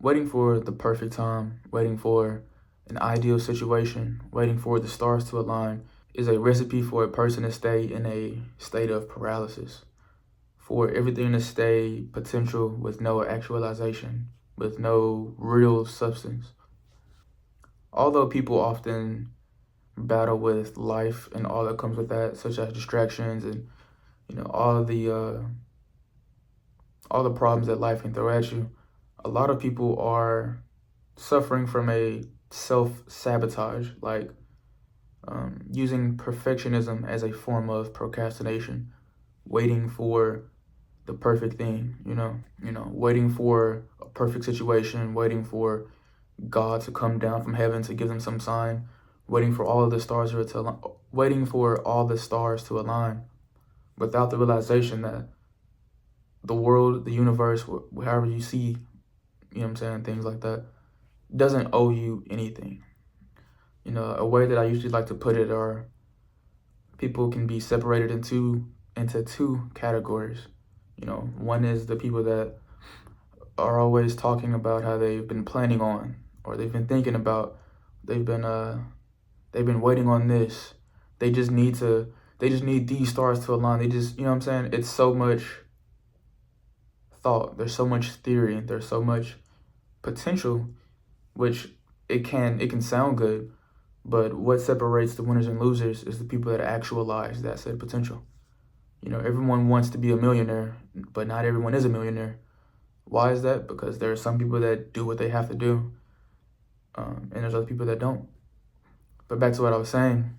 waiting for the perfect time, waiting for an ideal situation, waiting for the stars to align is a recipe for a person to stay in a state of paralysis, for everything to stay potential with no actualization, with no real substance. Although people often battle with life and all that comes with that, such as distractions and all the problems that life can throw at you, a lot of people are suffering from a self-sabotage, like using perfectionism as a form of procrastination, waiting for the perfect thing, waiting for a perfect situation, waiting for God to come down from heaven to give them some sign, waiting for all of the stars to align, waiting for all the stars to align, without the realization that the world, the universe, however you see, things like that, doesn't owe you anything. A way that I usually like to put it are people can be separated into two categories. One is the people that are always talking about how they've been planning on, or they've been thinking about, they've been waiting on this. They just need these stars to align. They just, it's so much thought. There's so much theory. There's so much potential, which it can sound good, but what separates the winners and losers is the people that actualize that said potential. Everyone wants to be a millionaire, but not everyone is a millionaire. Why is that? Because there are some people that do what they have to do, and there's other people that don't. But back to what I was saying,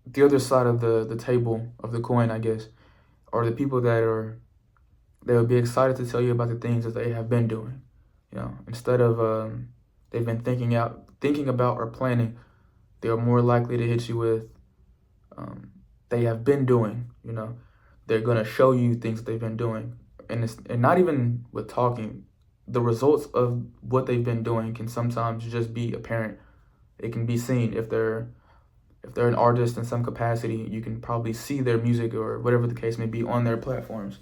the other side of the table of the coin, I guess, are the people they would be excited to tell you about the things that they have been doing. Instead of they've been thinking about or planning, they are more likely to hit you with they have been doing. They're gonna show you things that they've been doing, and not even with talking. The results of what they've been doing can sometimes just be apparent. It can be seen if they're an artist in some capacity. You can probably see their music or whatever the case may be on their platforms.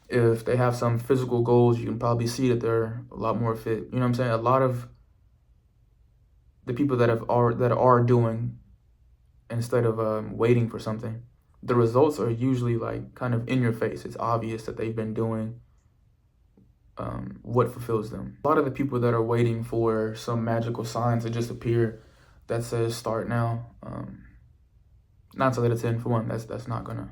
If they have some physical goals, you can probably see that they're a lot more fit. You know what I'm saying? A lot of the people that are doing, instead of waiting for something, the results are usually like kind of in your face. It's obvious that they've been doing what fulfills them. A lot of the people that are waiting for some magical sign to just appear that says start now, 9 out of 10 for one, that's not gonna.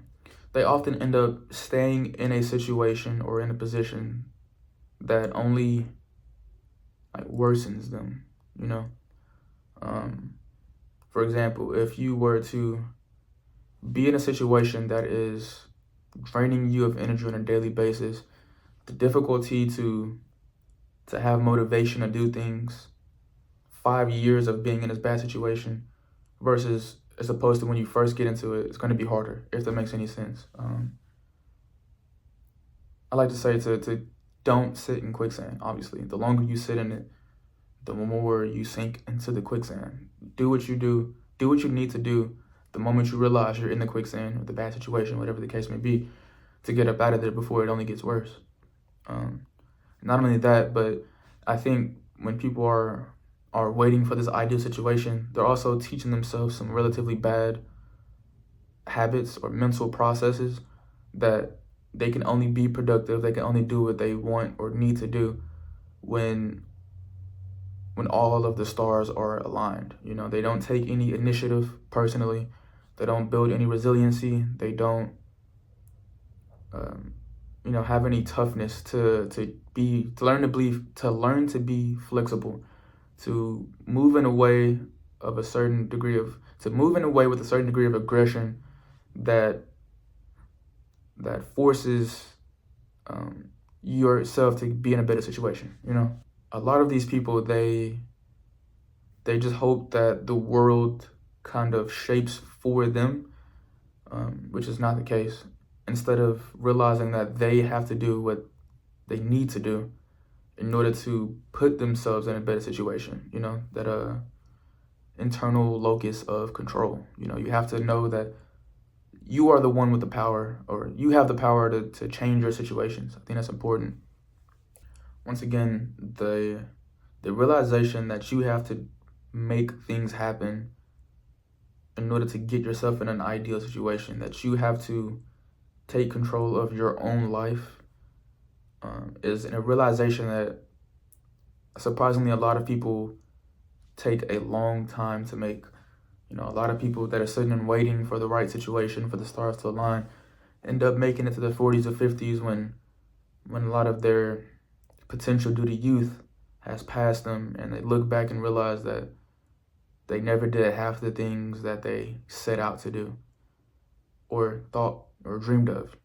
They often end up staying in a situation or in a position that only worsens them. For example, if you were to be in a situation that is draining you of energy on a daily basis, the difficulty to have motivation to do things, 5 years of being in this bad situation versus as opposed to when you first get into it, it's going to be harder, if that makes any sense. I like to say to don't sit in quicksand. Obviously, the longer you sit in it, the more you sink into the quicksand. Do what you need to do the moment you realize you're in the quicksand or the bad situation, whatever the case may be, to get up out of there before it only gets worse. Not only that, but I think when people are waiting for this ideal situation, they're also teaching themselves some relatively bad habits or mental processes that they can only be productive, they can only do what they want or need to do when all of the stars are aligned. They don't take any initiative personally. They don't build any resiliency. They don't, have any toughness to learn to be flexible, to move in a way with a certain degree of aggression that forces yourself to be in a better situation. A lot of these people, they just hope that the world kind of shapes for them, which is not the case. Instead of realizing that they have to do what they need to do in order to put themselves in a better situation, that internal locus of control. You have to know that you are the one with the power, or you have the power to change your situations. I think that's important. Once again, the the realization that you have to make things happen in order to get yourself in an ideal situation, that you have to take control of your own life, is a realization that surprisingly a lot of people take a long time to make. A lot of people that are sitting and waiting for the right situation, for the stars to align, end up making it to their 40s or 50s when a lot of their potential due to youth has passed them, and they look back and realize that they never did half the things that they set out to do or thought or dreamed of.